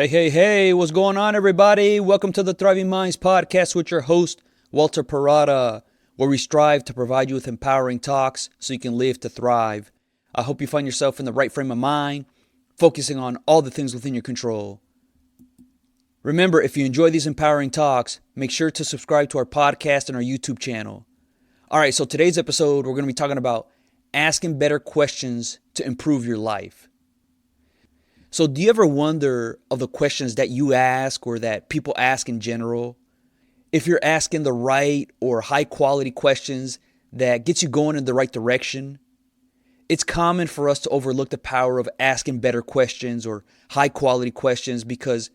Hey, what's going on, everybody? Welcome to the Thriving Minds podcast with your host, Walter Parada, where we strive to provide you with empowering talks so you can live to thrive. I hope you find yourself in the right frame of mind, focusing on all the things within your control. Remember, if you enjoy these empowering talks, make sure to subscribe to our podcast and our YouTube channel. All right, so today's episode, we're going to be talking about asking better questions to improve your life. So do you ever wonder of the questions that you ask or that people ask in general? If you're asking the right or high quality questions that gets you going in the right direction? It's common for us to overlook the power of asking better questions or high quality questions because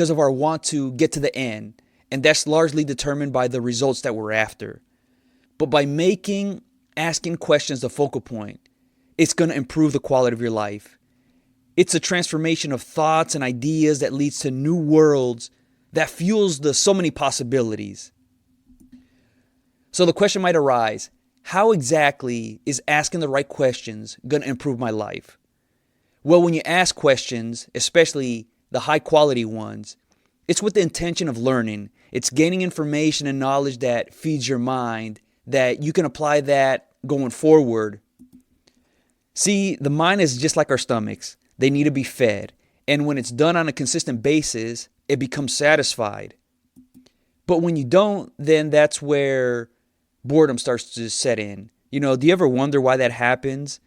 of our want to get to the end. And that's largely determined by the results that we're after. But by making asking questions the focal point, it's going to improve the quality of your life. It's a transformation of thoughts and ideas that leads to new worlds that fuels the so many possibilities. So the question might arise, how exactly is asking the right questions going to improve my life? Well, when you ask questions, especially the high quality ones, it's with the intention of learning. It's gaining information and knowledge that feeds your mind, that you can apply that going forward. See, the mind is just like our stomachs. They need to be fed. And when it's done on a consistent basis, it becomes satisfied. But when you don't, then that's where boredom starts to set in. Do you ever wonder why that happens?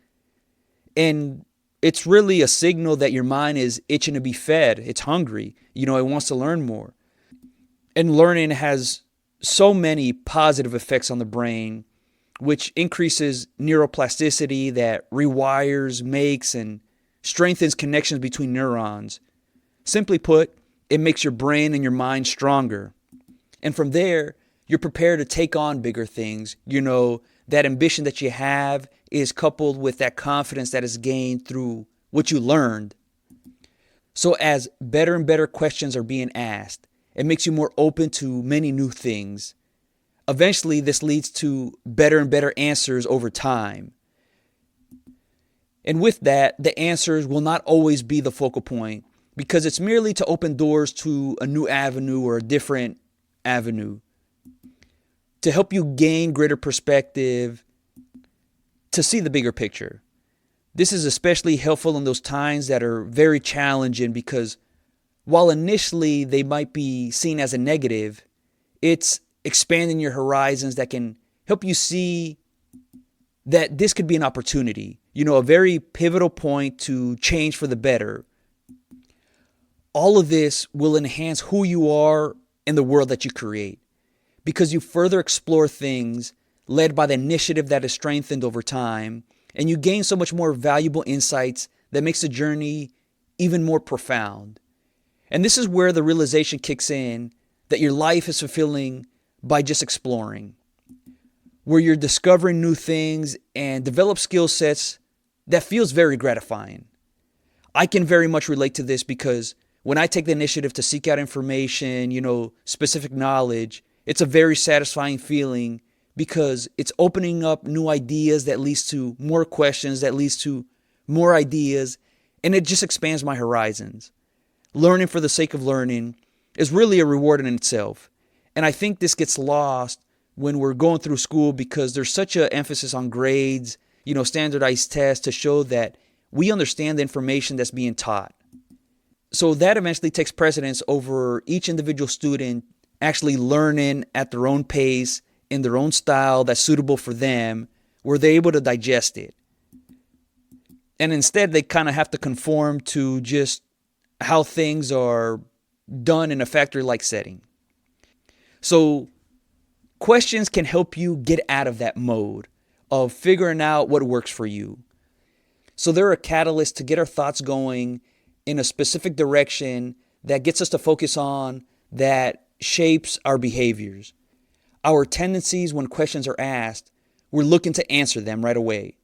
And it's really a signal that your mind is itching to be fed. It's hungry. It wants to learn more. And learning has so many positive effects on the brain, which increases neuroplasticity that rewires, makes, and strengthens connections between neurons. Simply put, it makes your brain and your mind stronger. And from there, you're prepared to take on bigger things. That ambition that you have is coupled with that confidence that is gained through what you learned. So as better and better questions are being asked, it makes you more open to many new things. Eventually, this leads to better and better answers over time. And with that, the answers will not always be the focal point because it's merely to open doors to a new avenue or a different avenue to help you gain greater perspective, to see the bigger picture. This is especially helpful in those times that are very challenging because while initially they might be seen as a negative, it's expanding your horizons that can help you see that this could be an opportunity, a very pivotal point to change for the better. All of this will enhance who you are and the world that you create because you further explore things led by the initiative that is strengthened over time, and you gain so much more valuable insights that makes the journey even more profound. And this is where the realization kicks in that your life is fulfilling by just exploring, where you're discovering new things and develop skill sets that feels very gratifying. I can very much relate to this because when I take the initiative to seek out information, specific knowledge, it's a very satisfying feeling because it's opening up new ideas that leads to more questions, that leads to more ideas, and it just expands my horizons. Learning for the sake of learning is really a reward in itself. And I think this gets lost when we're going through school because there's such an emphasis on grades, standardized tests to show that we understand the information that's being taught. So that eventually takes precedence over each individual student actually learning at their own pace, in their own style that's suitable for them, where they're able to digest it. And instead, they kind of have to conform to just how things are done in a factory-like setting. So questions can help you get out of that mode of figuring out what works for you. So they're a catalyst to get our thoughts going in a specific direction that gets us to focus on, that shapes our behaviors. Our tendencies when questions are asked, we're looking to answer them right away.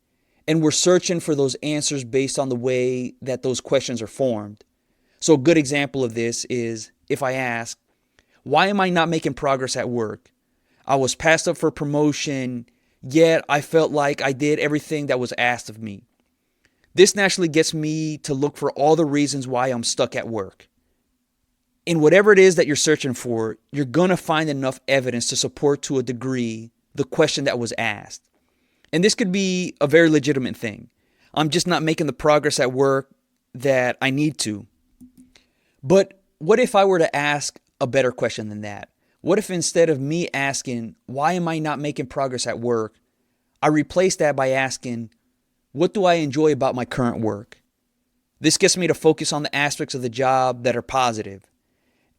And we're searching for those answers based on the way that those questions are formed. So a good example of this is if I ask, why am I not making progress at work? I was passed up for promotion, yet I felt like I did everything that was asked of me. This naturally gets me to look for all the reasons why I'm stuck at work. In whatever it is that you're searching for, you're going to find enough evidence to support to a degree the question that was asked. And this could be a very legitimate thing. I'm just not making the progress at work that I need to. But what if I were to ask a better question than that? What if instead of me asking, why am I not making progress at work, I replace that by asking, what do I enjoy about my current work? This gets me to focus on the aspects of the job that are positive.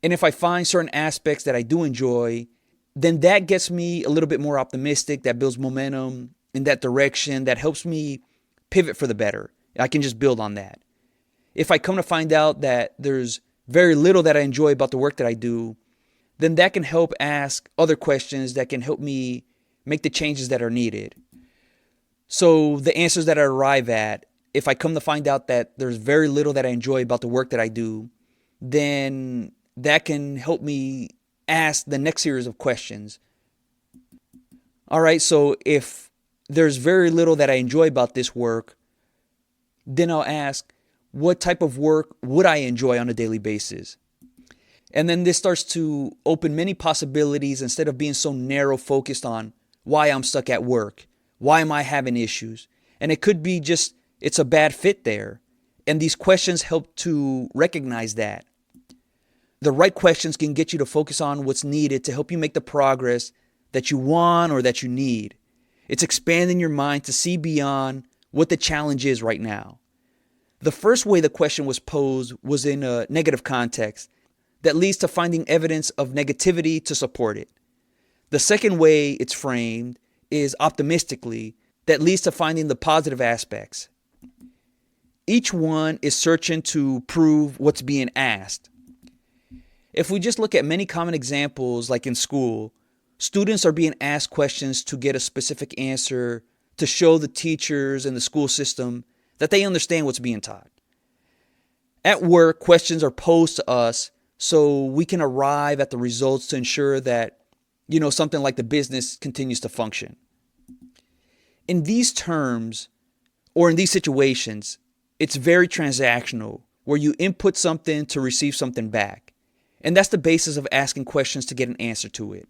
And if I find certain aspects that I do enjoy, then that gets me a little bit more optimistic, that builds momentum in that direction, that helps me pivot for the better. I can just build on that. If I come to find out that there's very little that I enjoy about the work that I do, then that can help ask other questions that can help me make the changes that are needed. So the answers that I arrive at, if I come to find out that there's very little that I enjoy about the work that I do, then that can help me ask the next series of questions. All right, so if there's very little that I enjoy about this work, then I'll ask, what type of work would I enjoy on a daily basis? And then this starts to open many possibilities instead of being so narrow focused on why I'm stuck at work. Why am I having issues? And it could be just, it's a bad fit there. And these questions help to recognize that. The right questions can get you to focus on what's needed to help you make the progress that you want or that you need. It's expanding your mind to see beyond what the challenge is right now. The first way the question was posed was in a negative context that leads to finding evidence of negativity to support it. The second way it's framed is optimistically, that leads to finding the positive aspects. Each one is searching to prove what's being asked. If we just look at many common examples, like in school, students are being asked questions to get a specific answer to show the teachers and the school system that they understand what's being taught. At work, questions are posed to us so we can arrive at the results to ensure that, something like the business continues to function. In these terms, or in these situations, it's very transactional, where you input something to receive something back. And that's the basis of asking questions to get an answer to it.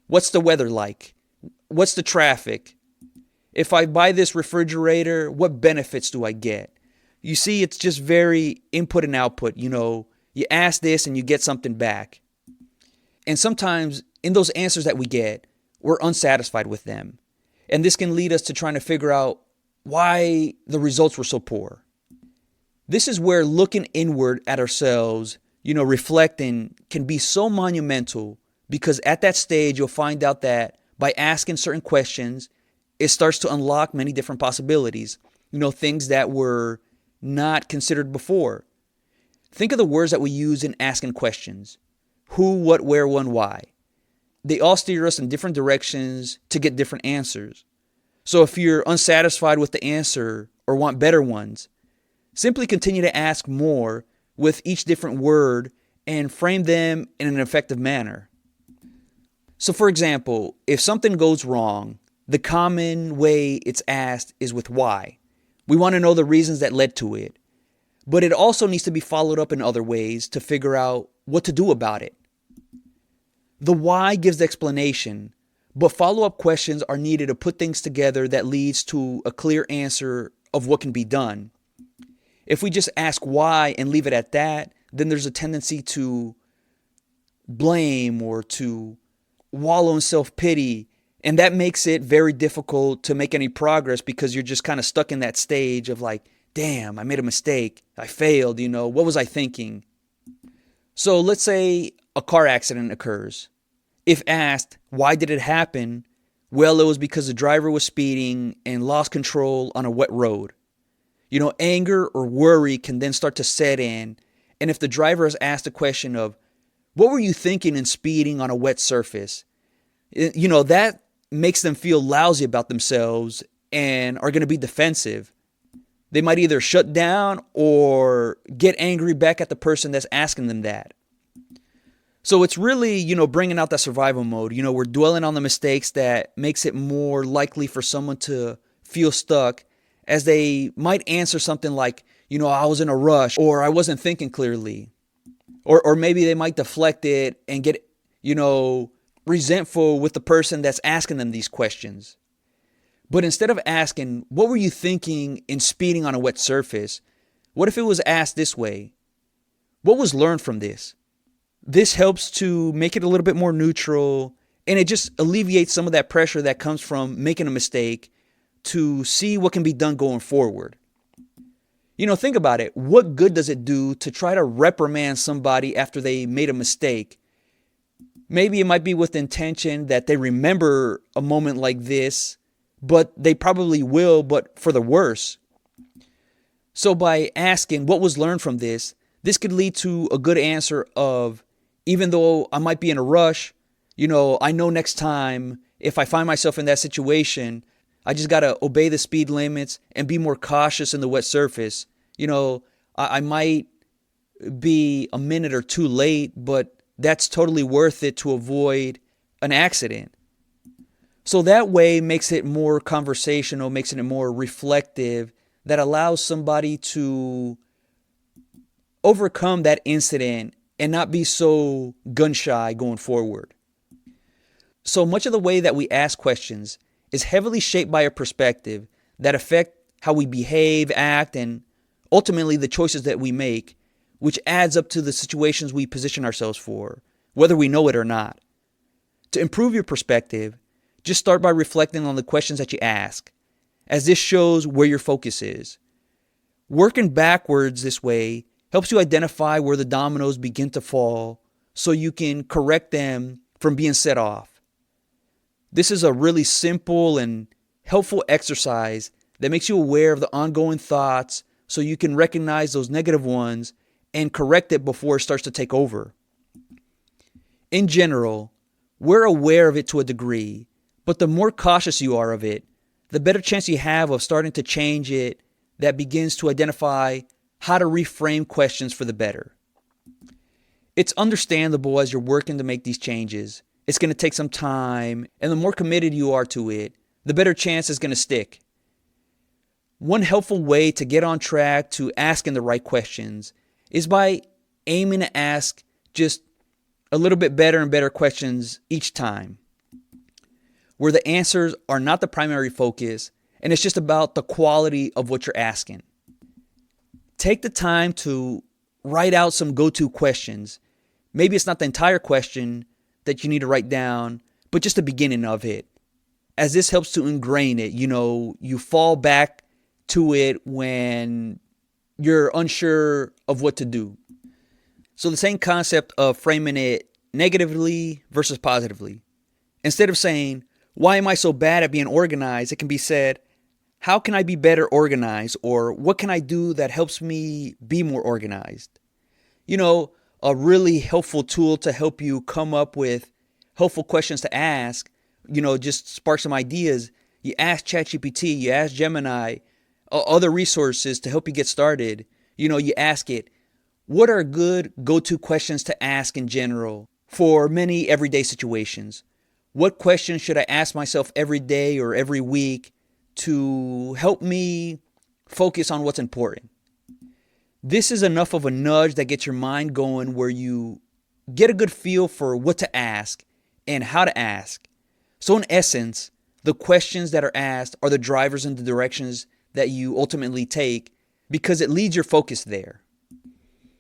What's the weather like? What's the traffic? If I buy this refrigerator, what benefits do I get? You see, it's just very input and output. You ask this and you get something back. And sometimes in those answers that we get, we're unsatisfied with them. And this can lead us to trying to figure out why the results were so poor. This is where looking inward at ourselves, reflecting can be so monumental, because at that stage, you'll find out that by asking certain questions, it starts to unlock many different possibilities, things that were not considered before. Think of the words that we use in asking questions: who, what, where, when, why. They all steer us in different directions to get different answers. So if you're unsatisfied with the answer or want better ones, simply continue to ask more with each different word and frame them in an effective manner. So for example, if something goes wrong, the common way it's asked is with why. We want to know the reasons that led to it. But it also needs to be followed up in other ways to figure out what to do about it. The why gives the explanation, but follow-up questions are needed to put things together that leads to a clear answer of what can be done. If we just ask why and leave it at that, then there's a tendency to blame or to wallow in self-pity. And that makes it very difficult to make any progress, because you're just kind of stuck in that stage of like, damn, I made a mistake. I failed, what was I thinking? So let's say a car accident occurs. If asked, why did it happen? Well, it was because the driver was speeding and lost control on a wet road. Anger or worry can then start to set in. And if the driver is asked a question of, what were you thinking in speeding on a wet surface? That makes them feel lousy about themselves and are going to be defensive. They might either shut down or get angry back at the person that's asking them that. So it's really, bringing out that survival mode. We're dwelling on the mistakes that makes it more likely for someone to feel stuck, as they might answer something like, I was in a rush, or I wasn't thinking clearly. Or maybe they might deflect it and get, resentful with the person that's asking them these questions. But instead of asking, what were you thinking in speeding on a wet surface? What if it was asked this way? What was learned from this? This helps to make it a little bit more neutral, and it just alleviates some of that pressure that comes from making a mistake to see what can be done going forward. Think about it. What good does it do to try to reprimand somebody after they made a mistake? Maybe it might be with the intention that they remember a moment like this, but they probably will, but for the worse. So by asking what was learned from this could lead to a good answer of, even though I might be in a rush, I know next time if I find myself in that situation, I just got to obey the speed limits and be more cautious in the wet surface. I might be a minute or two late, but that's totally worth it to avoid an accident. So that way makes it more conversational, makes it more reflective, that allows somebody to overcome that incident and not be so gun shy going forward. So much of the way that we ask questions is heavily shaped by a perspective that affect how we behave, act, and ultimately the choices that we make, which adds up to the situations we position ourselves for, whether we know it or not. To improve your perspective, just start by reflecting on the questions that you ask, as this shows where your focus is. Working backwards this way helps you identify where the dominoes begin to fall so you can correct them from being set off. This is a really simple and helpful exercise that makes you aware of the ongoing thoughts so you can recognize those negative ones and correct it before it starts to take over. In general, we're aware of it to a degree, but the more cautious you are of it, the better chance you have of starting to change it that begins to identify how to reframe questions for the better. It's understandable as you're working to make these changes. It's going to take some time, and the more committed you are to it, the better chance it's going to stick. One helpful way to get on track to asking the right questions is by aiming to ask just a little bit better and better questions each time, where the answers are not the primary focus and it's just about the quality of what you're asking. Take the time to write out some go-to questions. Maybe it's not the entire question that you need to write down, but just the beginning of it, as this helps to ingrain it. You fall back to it when you're unsure of what to do. So the same concept of framing it negatively versus positively. Instead of saying, why am I so bad at being organized? It can be said, how can I be better organized? Or what can I do that helps me be more organized? A really helpful tool to help you come up with helpful questions to ask, just spark some ideas. You ask ChatGPT, you ask Gemini, other resources to help you get started. You ask it, what are good go-to questions to ask in general for many everyday situations? What questions should I ask myself every day or every week to help me focus on what's important? This is enough of a nudge that gets your mind going, where you get a good feel for what to ask and how to ask. So in essence, the questions that are asked are the drivers in the directions that you ultimately take, because it leads your focus there.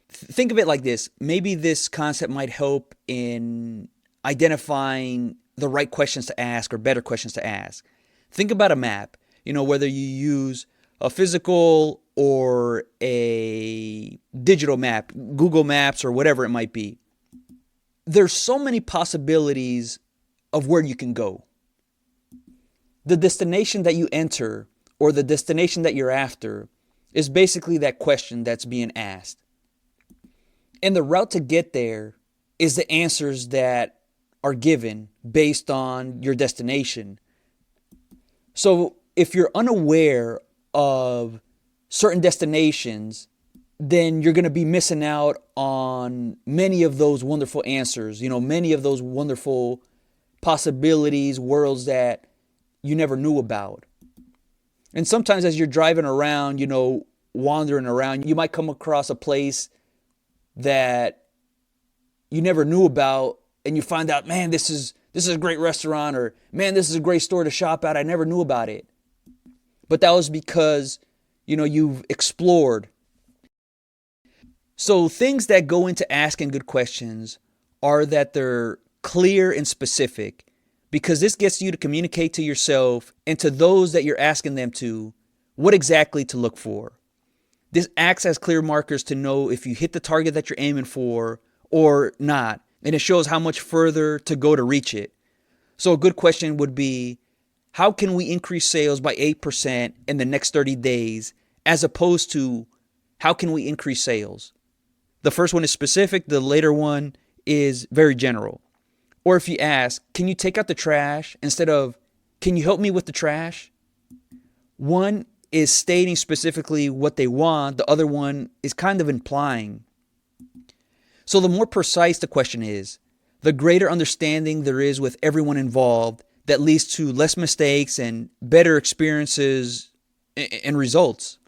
Think of it like this. Maybe this concept might help in identifying the right questions to ask or better questions to ask. Think about a map, whether you use a physical or a digital map, Google Maps or whatever it might be. There's so many possibilities of where you can go. The destination that you enter or the destination that you're after is basically that question that's being asked. And the route to get there is the answers that are given based on your destination. So if you're unaware of certain destinations, then you're going to be missing out on many of those wonderful answers, many of those wonderful possibilities, worlds that you never knew about. And sometimes as you're driving around, wandering around, you might come across a place that you never knew about, and you find out, man, this is a great restaurant, or man, this is a great store to shop at. I never knew about it. But that was because, you've explored. So things that go into asking good questions are that they're clear and specific, because this gets you to communicate to yourself and to those that you're asking them to what exactly to look for. This acts as clear markers to know if you hit the target that you're aiming for or not, and it shows how much further to go to reach it. So a good question would be, how can we increase sales by 8% in the next 30 days, as opposed to how can we increase sales? The first one is specific, the later one is very general. Or if you ask, can you take out the trash, instead of, can you help me with the trash? One is stating specifically what they want, the other one is kind of implying. So the more precise the question is, the greater understanding there is with everyone involved, that leads to less mistakes and better experiences and results.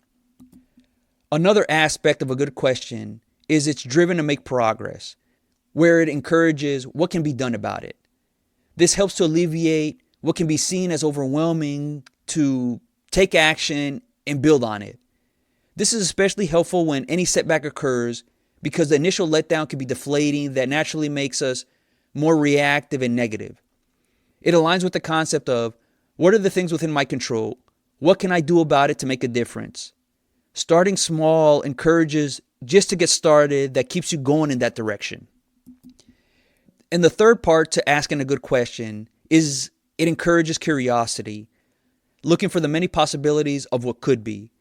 Another aspect of a good question is it's driven to make progress, where it encourages what can be done about it. This helps to alleviate what can be seen as overwhelming, to take action and build on it. This is especially helpful when any setback occurs, because the initial letdown can be deflating, that naturally makes us more reactive and negative. It aligns with the concept of, what are the things within my control? What can I do about it to make a difference? Starting small encourages just to get started, that keeps you going in that direction. And the third part to asking a good question is it encourages curiosity, looking for the many possibilities of what could be.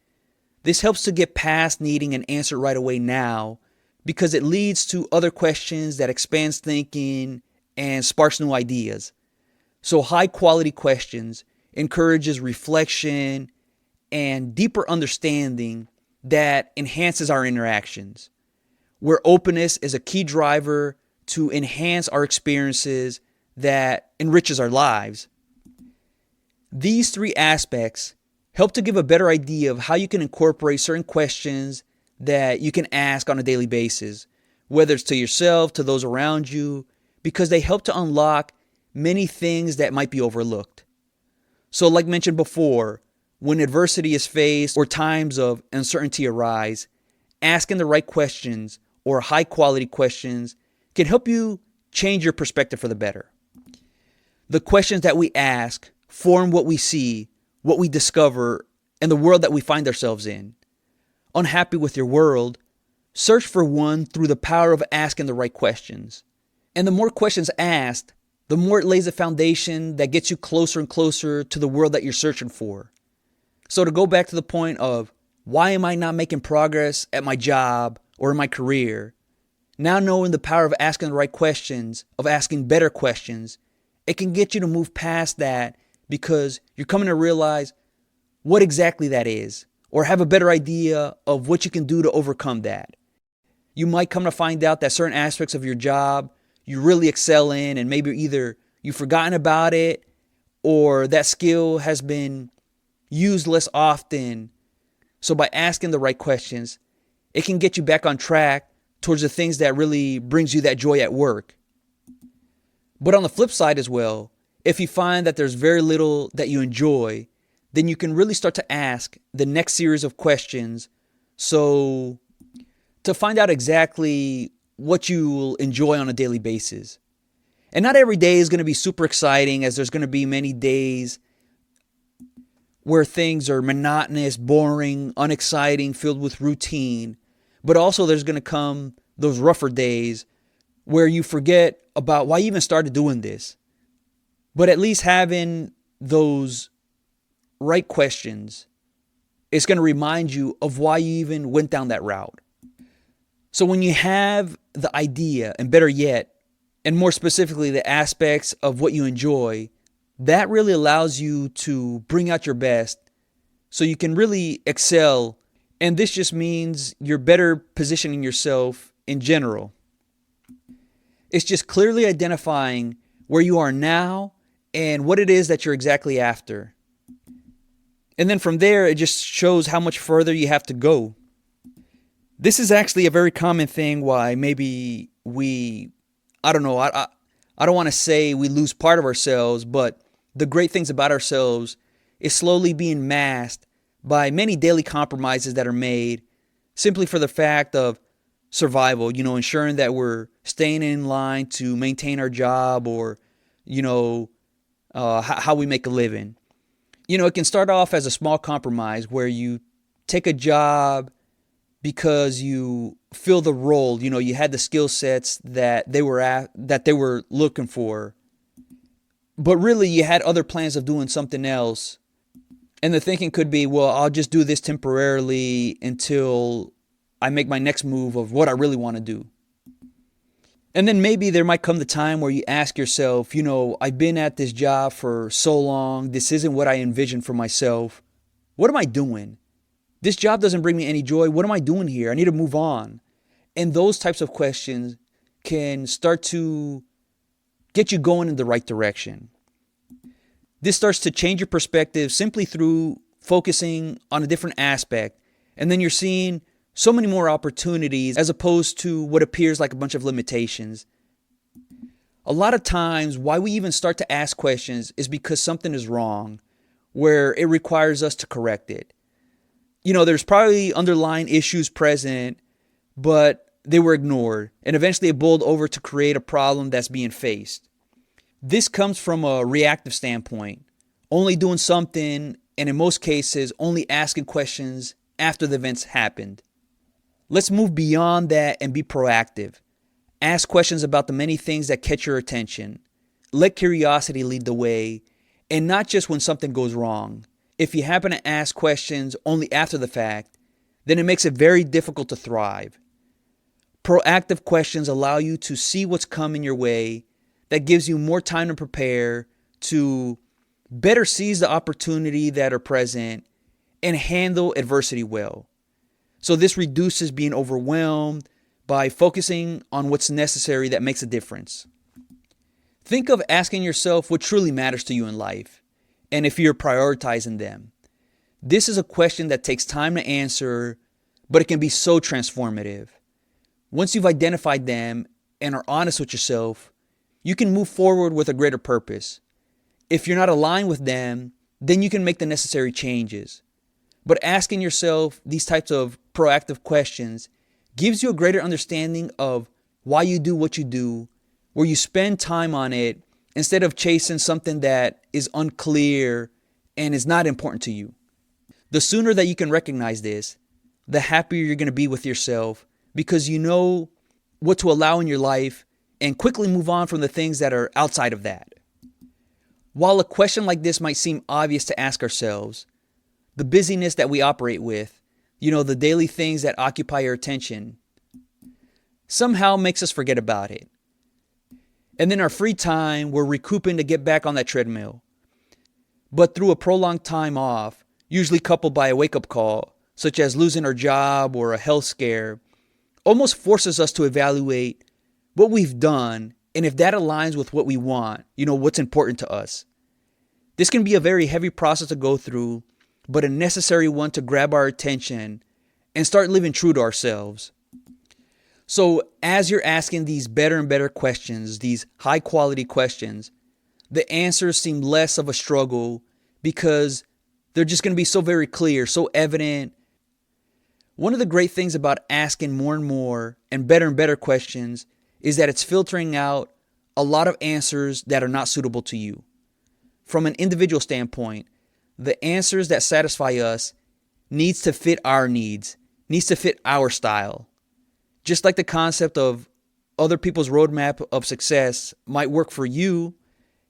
This helps to get past needing an answer right away now, because it leads to other questions that expands thinking and sparks new ideas. So high quality questions encourages reflection and deeper understanding that enhances our interactions, where openness is a key driver to enhance our experiences that enriches our lives. These three aspects help to give a better idea of how you can incorporate certain questions that you can ask on a daily basis, whether it's to yourself, to those around you, because they help to unlock many things that might be overlooked. So like mentioned before, when adversity is faced or times of uncertainty arise, asking the right questions or high quality questions can help you change your perspective for the better. The questions that we ask form what we see, what we discover, and the world that we find ourselves in. Unhappy with your world? Search for one through the power of asking the right questions. And the more questions asked, the more it lays a foundation that gets you closer and closer to the world that you're searching for. So to go back to the point of, why am I not making progress at my job or in my career? Now knowing the power of asking the right questions, of asking better questions, it can get you to move past that, because you're coming to realize what exactly that is, or have a better idea of what you can do to overcome that. You might come to find out that certain aspects of your job you really excel in, and maybe either you've forgotten about it or that skill has been used less often. So by asking the right questions, it can get you back on track towards the things that really brings you that joy at work. But on the flip side as well, if you find that there's very little that you enjoy, then you can really start to ask the next series of questions, so to find out exactly what you will enjoy on a daily basis. And not every day is going to be super exciting, as there's going to be many days where things are monotonous, boring, unexciting, filled with routine. But also there's going to come those rougher days where you forget about why you even started doing this. But at least having those right questions, it's going to remind you of why you even went down that route. So when you have the idea, and better yet, and more specifically the aspects of what you enjoy, that really allows you to bring out your best, so you can really excel. And this just means you're better positioning yourself in general. It's just clearly identifying where you are now and what it is that you're exactly after. And then from there, it just shows how much further you have to go. This is actually a very common thing why maybe we I don't know, I don't want to say we lose part of ourselves, but the great things about ourselves is slowly being masked by many daily compromises that are made simply for the fact of survival, ensuring that we're staying in line to maintain our job or, how we make a living. It can start off as a small compromise where you take a job because you fill the role, you had the skill sets that they were looking for. But really you had other plans of doing something else. And the thinking could be, well, I'll just do this temporarily until I make my next move of what I really want to do. And then maybe there might come the time where you ask yourself, I've been at this job for so long. This isn't what I envisioned for myself. What am I doing? This job doesn't bring me any joy. What am I doing here? I need to move on. And those types of questions can start to get you going in the right direction. This starts to change your perspective simply through focusing on a different aspect. And then you're seeing so many more opportunities as opposed to what appears like a bunch of limitations. A lot of times why we even start to ask questions is because something is wrong, where it requires us to correct it. There's probably underlying issues present, but they were ignored, and eventually it boiled over to create a problem that's being faced. This comes from a reactive standpoint, only doing something, and in most cases, only asking questions after the events happened. Let's move beyond that and be proactive. Ask questions about the many things that catch your attention. Let curiosity lead the way, and not just when something goes wrong. If you happen to ask questions only after the fact, then it makes it very difficult to thrive. Proactive questions allow you to see what's coming your way. That gives you more time to prepare, to better seize the opportunity that are present, and handle adversity well. So this reduces being overwhelmed by focusing on what's necessary that makes a difference. Think of asking yourself what truly matters to you in life, and if you're prioritizing them. This is a question that takes time to answer, but it can be so transformative. Once you've identified them and are honest with yourself, you can move forward with a greater purpose. If you're not aligned with them, then you can make the necessary changes. But asking yourself these types of proactive questions gives you a greater understanding of why you do what you do, where you spend time on it instead of chasing something that is unclear and is not important to you. The sooner that you can recognize this, the happier you're going to be with yourself because you know what to allow in your life and quickly move on from the things that are outside of that. While a question like this might seem obvious to ask ourselves, the busyness that we operate with, the daily things that occupy our attention, somehow makes us forget about it. And then our free time, we're recouping to get back on that treadmill. But through a prolonged time off, usually coupled by a wake-up call, such as losing our job or a health scare, almost forces us to evaluate what we've done and if that aligns with what we want, what's important to us. This can be a very heavy process to go through, but a necessary one to grab our attention and start living true to ourselves. So as you're asking these better and better questions, these high quality questions, the answers seem less of a struggle because they're just going to be so very clear, so evident. One of the great things about asking more and better questions is that it's filtering out a lot of answers that are not suitable to you. From an individual standpoint, the answers that satisfy us needs to fit our needs, needs to fit our style. Just like the concept of other people's roadmap of success might work for you,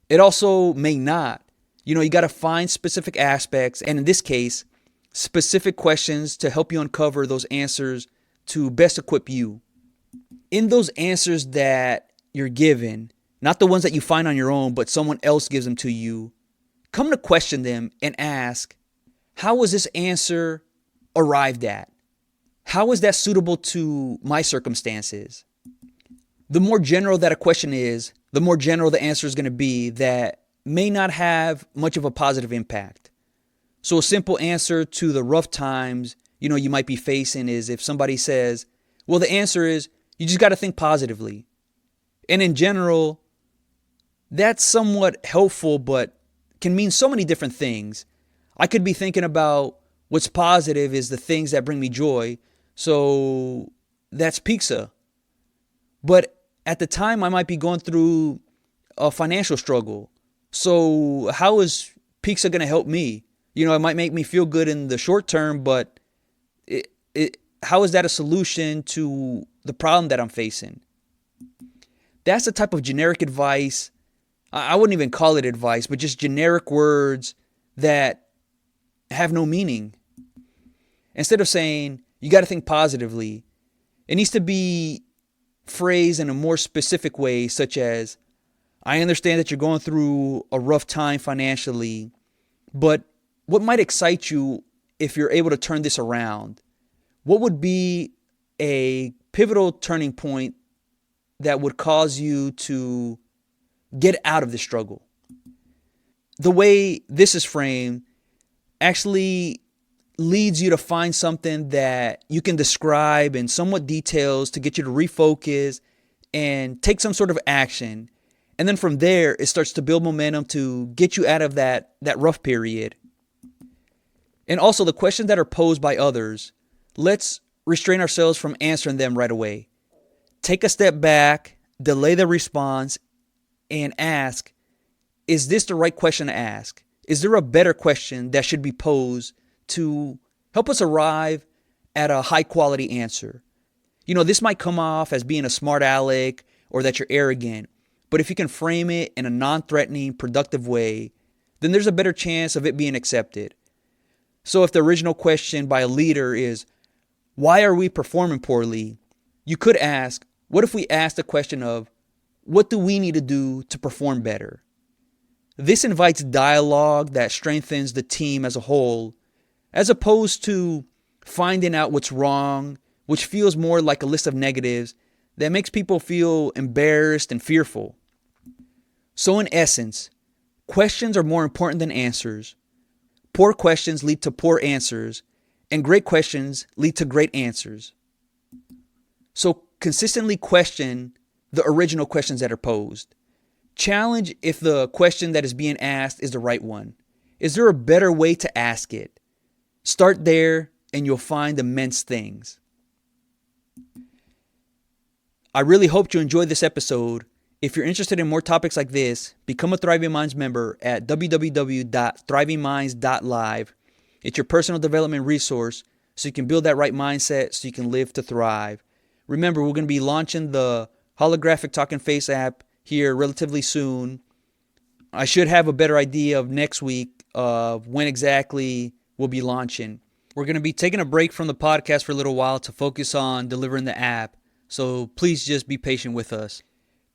it also may not. You got to find specific aspects, and in this case, specific questions to help you uncover those answers to best equip you. In those answers that you're given, not the ones that you find on your own, but someone else gives them to you, come to question them and ask, how was this answer arrived at? How is that suitable to my circumstances? The more general that a question is, the more general the answer is going to be that may not have much of a positive impact. So a simple answer to the rough times, you might be facing is if somebody says, well, the answer is you just got to think positively. And in general, that's somewhat helpful, but can mean so many different things. I could be thinking about what's positive is the things that bring me joy. So that's pizza. But at the time, I might be going through a financial struggle. So how is pizza going to help me? It might make me feel good in the short term, but how is that a solution to the problem that I'm facing? That's the type of generic advice. I wouldn't even call it advice, but just generic words that have no meaning. Instead of saying, you got to think positively, it needs to be phrased in a more specific way, such as, I understand that you're going through a rough time financially, but what might excite you if you're able to turn this around? What would be a pivotal turning point that would cause you to get out of the struggle? The way this is framed actually leads you to find something that you can describe in somewhat details to get you to refocus and take some sort of action. And then from there, it starts to build momentum to get you out of that rough period. And also the questions that are posed by others, let's restrain ourselves from answering them right away. Take a step back, delay the response, and ask, is this the right question to ask? Is there a better question that should be posed to help us arrive at a high quality answer? This might come off as being a smart aleck or that you're arrogant, but if you can frame it in a non-threatening, productive way, then there's a better chance of it being accepted. So if the original question by a leader is, why are we performing poorly? You could ask, what if we ask the question of, what do we need to do to perform better? This invites dialogue that strengthens the team as a whole, as opposed to finding out what's wrong, which feels more like a list of negatives that makes people feel embarrassed and fearful. So in essence, questions are more important than answers. Poor questions lead to poor answers, and great questions lead to great answers. So consistently question the original questions that are posed. Challenge if the question that is being asked is the right one. Is there a better way to ask it? Start there and you'll find immense things. I really hope you enjoyed this episode. If you're interested in more topics like this, become a Thriving Minds member at www.thrivingminds.live. It's your personal development resource so you can build that right mindset so you can live to thrive. Remember, we're going to be launching the holographic Talking Face app here relatively soon. I should have a better idea of next week of when exactly we'll be launching. We're going to be taking a break from the podcast for a little while to focus on delivering the app. So please just be patient with us.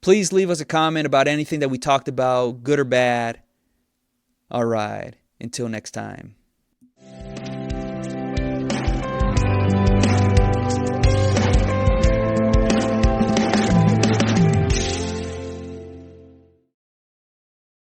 Please leave us a comment about anything that we talked about, good or bad. All right. Until next time.